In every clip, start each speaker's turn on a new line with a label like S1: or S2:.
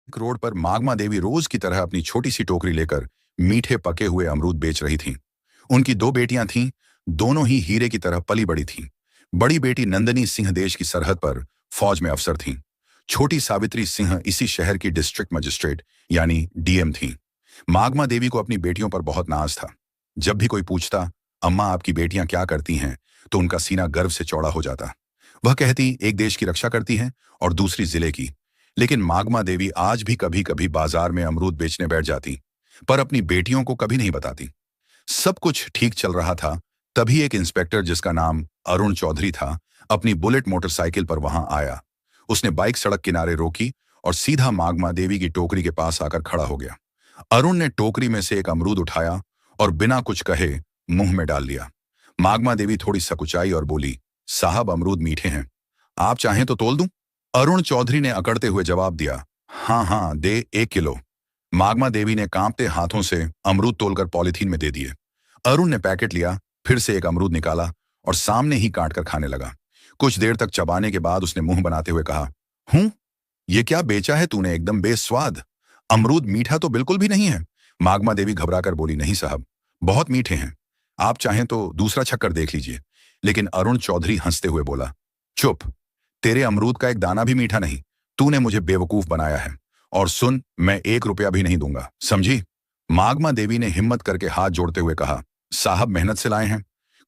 S1: एक रोड पर मागमा देवी रोज की तरह अपनी छोटी सी टोकरी लेकर मीठे पके हुए अमरूद बेच रही थीं। उनकी दो बेटियां थीं, दोनों ही हीरे की तरह पली बड़ी थीं। बड़ी बेटी नंदनी सिंह देश की सरहद पर फौज में अफसर थीं। छोटी सावित्री सिंह इसी शहर की डिस्ट्रिक्ट मजिस्ट्रेट यानी डीएम थीं। मागमा देवी को अपनी बेटियों पर बहुत नाज था। जब भी कोई पूछता, अम्मा आपकी बेटियां क्या करती हैं, तो उनका सीना गर्व से चौड़ा हो जाता। वह कहती, एक देश की रक्षा करती हैं और दूसरी जिले की। लेकिन मागमा देवी आज भी कभी कभी बाजार में अमरूद बेचने बैठ जाती, पर अपनी बेटियों को कभी नहीं बताती। सब कुछ ठीक चल रहा था, तभी एक इंस्पेक्टर जिसका नाम अरुण चौधरी था, अपनी बुलेट मोटरसाइकिल पर वहां आया। उसने बाइक सड़क किनारे रोकी और सीधा मागमा देवी की टोकरी के पास आकर खड़ा हो गया। अरुण ने टोकरी में से एक अमरूद उठाया और बिना कुछ कहे मुंह में डाल लिया। मागमा देवी थोड़ी सकुचाई और बोली, साहब अमरूद मीठे हैं, आप चाहें तो तोल दूं? अरुण चौधरी ने अकड़ते हुए जवाब दिया, हाँ हाँ दे 1 किलो। मागमा देवी ने कांपते हाथों से अमरूद तोलकर पॉलीथीन में दे दिए। अरुण ने पैकेट लिया, फिर से एक अमरूद निकाला और सामने ही काट कर खाने लगा। कुछ देर तक चबाने के बाद उसने मुंह बनाते हुए कहा, ये क्या बेचा है तूने, एकदम बेस्वाद। अमरूद मीठा तो बिल्कुल भी नहीं है। मागमा देवी घबराकर बोली, नहीं साहब, बहुत मीठे हैं, आप चाहें तो दूसरा छक्कर देख लीजिए। लेकिन अरुण चौधरी हंसते हुए बोला, चुप, तेरे अमरूद का एक दाना भी मीठा नहीं। तूने मुझे बेवकूफ बनाया है। और सुन, मैं 1 रुपया भी नहीं दूंगा, समझी? मागमा देवी ने हिम्मत करके हाथ जोड़ते हुए कहा, साहब मेहनत से लाए हैं,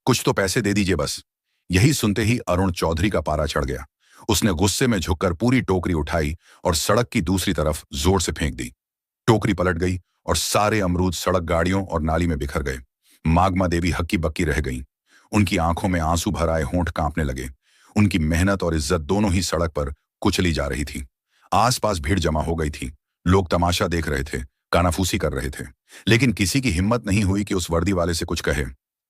S1: कुछ तो पैसे दे दीजिए बस। यही सुनते ही अरुण चौधरी का पारा चढ़ गया। उसने गुस्से में झुककर पूरी टोकरी उठाई और सड़क की दूसरी तरफ जोर से फेंक दी। टोकरी पलट गई और सारे अमरूद सड़क, गाड़ियों और नाली में बिखर गए। मागमा देवी हक्की बक्की रह गईं। उनकी आंखों में आंसू भर आए, होंठ कांपने लगे। उनकी मेहनत और इज्जत दोनों ही सड़क पर कुचली जा रही थी। आसपास भीड़ जमा हो गई थी। लोग तमाशा देख रहे थे, कानाफूसी कर रहे थे, लेकिन किसी की हिम्मत नहीं हुई कि उस वर्दी वाले से कुछ कहे।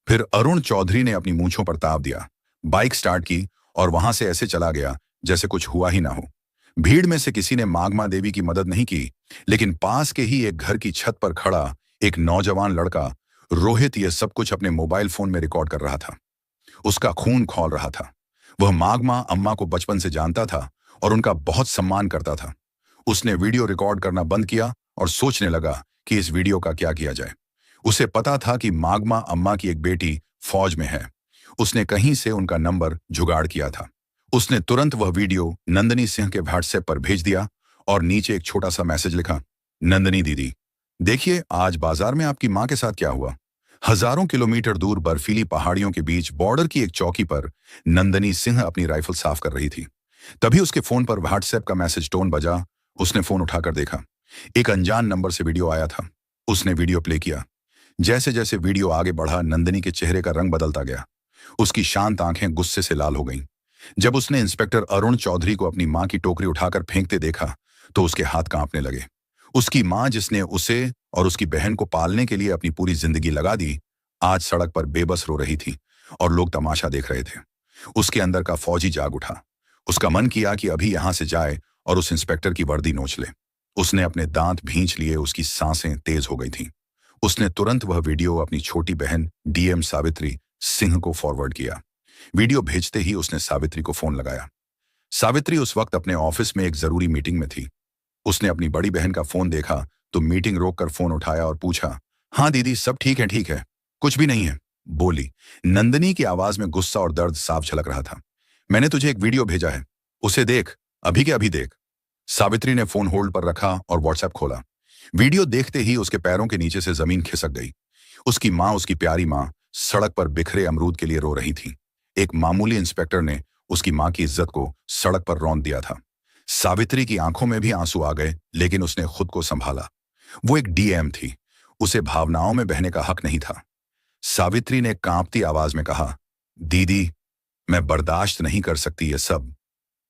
S1: फिर अरुण चौधरी ने अपनी मूंछों पर ताव दिया, बाइक स्टार्ट की और वहां से ऐसे चला गया जैसे कुछ हुआ ही ना हो। भीड़ में से किसी ने मागमा देवी की मदद नहीं की, लेकिन पास के ही एक घर की छत पर खड़ा एक नौजवान लड़का रोहित ये सब कुछ अपने मोबाइल फोन में रिकॉर्ड कर रहा था। उसका खून खौल रहा था। वह मागमा अम्मा को बचपन से जानता था और उनका बहुत सम्मान करता था। उसने वीडियो रिकॉर्ड करना बंद किया और सोचने लगा कि इस वीडियो का क्या किया जाए। उसे पता था कि मागमा अम्मा की एक बेटी फौज में है। उसने कहीं से उनका नंबर जुगाड़ किया था। उसने तुरंत वह वीडियो नंदनी सिंह के व्हाट्सएप पर भेज दिया और नीचे एक छोटा सा मैसेज लिखा, नंदनी दीदी, देखिए आज बाजार में आपकी माँ के साथ क्या हुआ। हजारों किलोमीटर दूर बर्फीली पहाड़ियों के बीच बॉर्डर की एक चौकी पर नंदनी सिंह अपनी राइफल साफ कर रही थी। तभी उसके फोन पर व्हाट्सएप का मैसेज टोन बजा। उसने फोन उठाकर देखा, एक अनजान नंबर से वीडियो आया था। उसने वीडियो प्ले किया। जैसे जैसे वीडियो आगे बढ़ा, नंदनी के चेहरे का रंग बदलता गया। उसकी शांत आंखें गुस्से से लाल हो गईं। जब उसने इंस्पेक्टर अरुण चौधरी को अपनी मां की टोकरी उठाकर फेंकते देखा, तो उसके हाथ कांपने लगे। उसकी मां, जिसने उसे और उसकी बहन को पालने के लिए अपनी पूरी जिंदगी लगा दी, आज सड़क पर बेबस रो रही थी और लोग तमाशा देख रहे थे। उसके अंदर का फौजी जाग उठा। उसका मन किया कि अभी यहां से जाए और उस इंस्पेक्टर की वर्दी नोच ले। उसने अपने दांत भींच लिए, उसकी सांसें तेज हो गई थीं। उसने तुरंत वह वीडियो अपनी छोटी बहन डीएम सावित्री सिंह को फॉरवर्ड किया। वीडियो भेजते ही उसने सावित्री को फोन लगाया। सावित्री उस वक्त अपने ऑफिस में एक जरूरी मीटिंग में थी। उसने अपनी बड़ी बहन का फोन देखा तो मीटिंग रोककर फोन उठाया और पूछा, हाँ दीदी, सब ठीक है, कुछ भी नहीं है, बोली। नंदनी की आवाज में गुस्सा और दर्द साफ झलक रहा था। मैंने तुझे एक वीडियो भेजा है, उसे देख, अभी के अभी देख। सावित्री ने फोन होल्ड पर रखा और व्हाट्सएप खोला। वीडियो देखते ही उसके पैरों के नीचे से जमीन खिसक गई। उसकी मां, उसकी प्यारी मां, सड़क पर बिखरे अमरूद के लिए रो रही थी। एक मामूली इंस्पेक्टर ने उसकी मां की इज्जत को सड़क पर रौंद दिया था। सावित्री की आंखों में भी आंसू आ गए, लेकिन उसने खुद को संभाला। वो एक डीएम थी, उसे भावनाओं में बहने का हक नहीं था। सावित्री ने कांपती आवाज में कहा, दीदी, मैं बर्दाश्त नहीं कर सकती ये सब।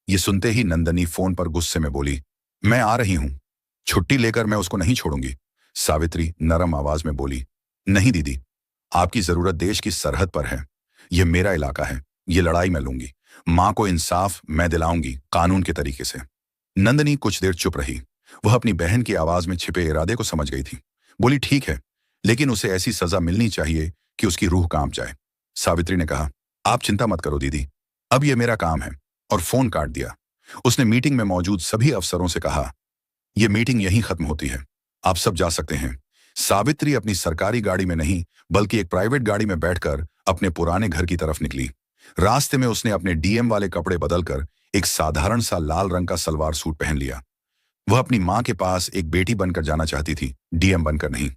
S1: ये सुनते ही नंदनी फोन पर गुस्से में बोली, मैं आ रही हूं, छुट्टी लेकर मैं उसको नहीं छोड़ूंगी। सावित्री नरम आवाज में बोली, नहीं दीदी, आपकी जरूरत देश की सरहद पर है। यह मेरा इलाका है, ये लड़ाई मैं लूंगी। मां को इंसाफ मैं दिलाऊंगी, कानून के तरीके से। नंदनी कुछ देर चुप रही। वह अपनी बहन की आवाज में छिपे इरादे को समझ गई थी। बोली, ठीक है, लेकिन उसे ऐसी सजा मिलनी चाहिए कि उसकी रूह कांप जाए। सावित्री ने कहा, आप चिंता मत करो दीदी, अब यह मेरा काम है, और फोन काट दिया। उसने मीटिंग में मौजूद सभी अफसरों से कहा, ये मीटिंग यहीं खत्म होती है, आप सब जा सकते हैं। सावित्री अपनी सरकारी गाड़ी में नहीं बल्कि एक प्राइवेट गाड़ी में बैठकर अपने पुराने घर की तरफ निकली। रास्ते में उसने अपने डीएम वाले कपड़े बदलकर एक साधारण सा लाल रंग का सलवार सूट पहन लिया। वह अपनी मां के पास एक बेटी बनकर जाना चाहती थी, डीएम बनकर नहीं।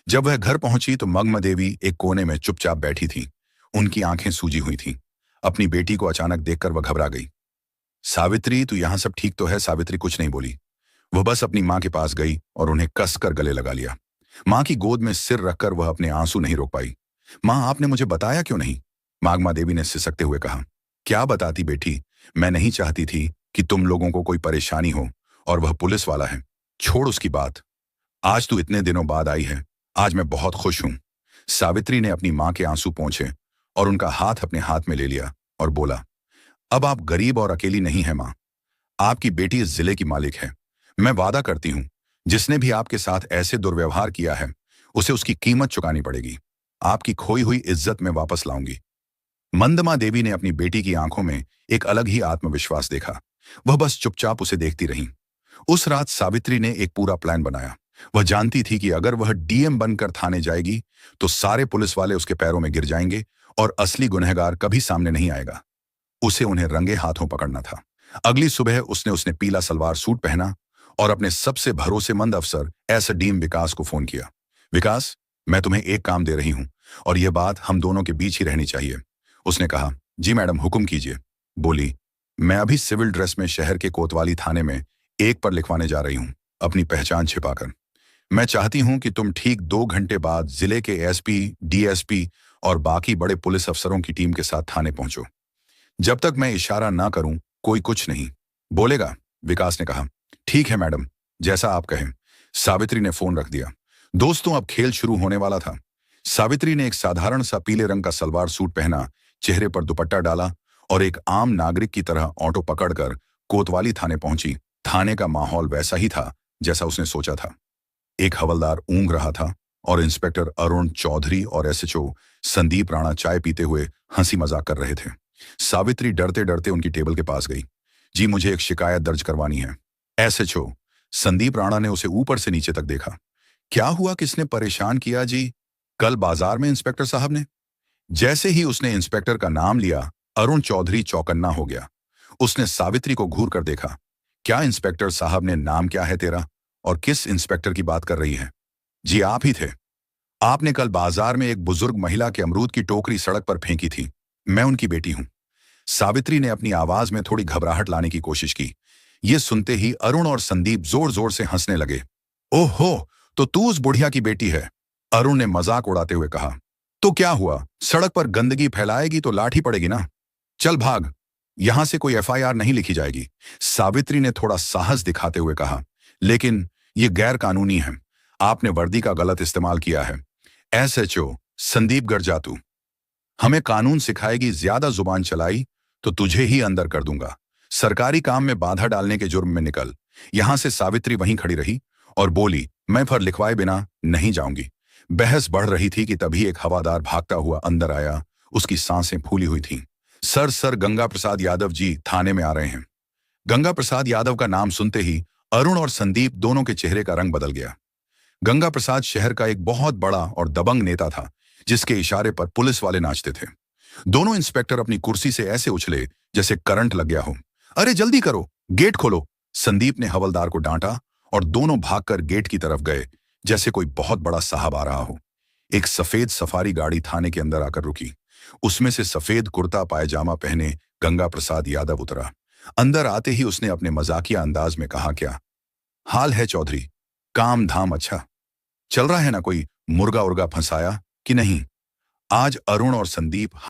S1: जब वह घर पहुंची तो मग्न देवी एक कोने में चुपचाप बैठी थी। उनकी आंखें सूजी हुई थीं। अपनी बेटी को अचानक देखकर वह घबरा गई। सावित्री, तू यहां सब ठीक तो है? सावित्री कुछ नहीं बोली। वह बस अपनी मां के पास गई और उन्हें कसकर गले लगा लिया। मां की गोद में सिर रखकर वह अपने आंसू नहीं रोक पाई। मां, आपने मुझे बताया क्यों नहीं? मागमा देवी ने सिसकते हुए कहा। क्या बताती बेटी, मैं नहीं चाहती थी कि तुम लोगों को कोई परेशानी हो, और वह पुलिस वाला है। छोड़ उसकी बात। आज तू इतने दिनों बाद आई है, आज मैं बहुत खुश हूं। सावित्री ने अपनी मां के आंसू पोंछे और उनका हाथ अपने हाथ में ले लिया और बोला, अब आप गरीब और अकेली नहीं है मां। आपकी बेटी इस जिले की मालिक है। मैं वादा करती हूं, जिसने भी आपके साथ ऐसे दुर्व्यवहार किया है उसे उसकी कीमत चुकानी पड़ेगी। आपकी खोई हुई इज्जत में वापस लाऊंगी। मंदमा देवी ने अपनी बेटी की आंखों में एक अलग ही आत्मविश्वास देखा। वह बस चुपचाप उसे देखती रही। उस रात सावित्री ने एक पूरा प्लान बनाया। वह जानती थी कि अगर वह डीएम बनकर थाने जाएगी तो सारे पुलिस वाले उसके पैरों में गिर जाएंगे और असली गुनहगार कभी सामने नहीं आएगा। उसे उन्हें रंगे हाथों पकड़ना था। अगली सुबह उसने पीला सलवार सूट पहना और अपने सबसे भरोसेमंद अफसर एसडीएम विकास को फोन किया। विकास, मैं तुम्हें एक काम दे रही हूं और यह बात हम दोनों के बीच ही रहनी चाहिए। उसने कहा, जी मैडम, हुक्म कीजिए। बोली, मैं अभी सिविल ड्रेस में शहर के कोतवाली थाने में एक पर लिखवाने जा रही हूं, अपनी पहचान छिपाकर। मैं चाहती हूं कि तुम ठीक 2 घंटे बाद जिले के एसपी, डीएसपी और बाकी बड़े पुलिस अफसरों की टीम के साथ थाने पहुंचो। जब तक मैं इशारा ना करूं कोई कुछ नहीं बोलेगा। विकास ने कहा, ठीक है मैडम, जैसा आप कहें। सावित्री ने फोन रख दिया। दोस्तों, अब खेल शुरू होने वाला था। सावित्री ने एक साधारण सा पीले रंग का सलवार सूट पहना, चेहरे पर दुपट्टा डाला और एक आम नागरिक की तरह ऑटो पकड़कर कोतवाली थाने पहुंची। थाने का माहौल वैसा ही था जैसा उसने सोचा था। एक हवलदार ऊँघ रहा था और इंस्पेक्टर अरुण चौधरी और एसएचओ संदीप राणा चाय पीते हुए हंसी मजाक कर रहे थे। सावित्री डरते डरते उनकी टेबल के पास गई। जी, मुझे एक शिकायत दर्ज करवानी है। एसएचओ संदीप राणा ने उसे ऊपर से नीचे तक देखा। क्या हुआ, किसने परेशान किया जी? कल बाजार में इंस्पेक्टर साहब ने। जैसे ही उसने इंस्पेक्टर का नाम लिया, अरुण चौधरी चौकन्ना हो गया। उसने सावित्री को घूर कर देखा। क्या इंस्पेक्टर साहब ने, नाम क्या है तेरा और किस इंस्पेक्टर की बात कर रही है? जी, आप ही थे। आपने कल बाजार में एक बुजुर्ग महिला के अमरूद की टोकरी सड़क पर फेंकी थी। मैं उनकी बेटी हूं। सावित्री ने अपनी आवाज में थोड़ी घबराहट लाने की कोशिश की। यह सुनते ही अरुण और संदीप जोर जोर से हंसने लगे। ओहो, तो तू उस बुढ़िया की बेटी है? अरुण ने मजाक उड़ाते हुए कहा। तो क्या हुआ, सड़क पर गंदगी फैलाएगी तो लाठी पड़ेगी ना। चल भाग, यहां से कोई एफआईआर नहीं लिखी जाएगी। सावित्री ने थोड़ा साहस दिखाते हुए कहा, लेकिन यह गैर कानूनी है। आपने वर्दी का गलत इस्तेमाल किया है। एसएचओ संदीप गरजातू, हमें कानून सिखाएगी, ज्यादा जुबान चलाई तो तुझे ही अंदर कर दूंगा। सरकारी काम में बाधा डालने के जुर्म में निकल। यहां से सावित्री वहीं खड़ी रही और बोली, मैं फिर लिखवाए बिना नहीं जाऊंगी। बहस बढ़ रही थी कि तभी एक हवादार भागता हुआ अंदर आया। उसकी सांसें फूली हुई थीं। सर, गंगा प्रसाद यादव जी थाने में आ रहे हैं। गंगा प्रसाद यादव का नाम सुनते ही अरुण और संदीप दोनों के चेहरे का रंग बदल गया। गंगा प्रसाद शहर का एक बहुत बड़ा और दबंग नेता था, जिसके इशारे पर पुलिस वाले नाचते थे। दोनों इंस्पेक्टर अपनी कुर्सी से ऐसे उछले जैसे करंट लग गया हो। अरे जल्दी करो, गेट खोलो, संदीप ने हवलदार को डांटा और दोनों भागकर गेट की तरफ गए जैसे कोई बहुत बड़ा साहब आ रहा हो। एक सफेद सफारी गाड़ी थाने के अंदर आकर रुकी। उसमें से सफेद कुर्ता पायजामा पहने गंगा प्रसाद यादव उतरा। अंदर आते ही उसने अपने मजाकिया अंदाज में कहा, क्या हाल है चौधरी? काम धाम अच्छा चल रहा है ना? कोई मुर्गा उर्गा फंसाया कि नहीं? आज अरुण और संदीप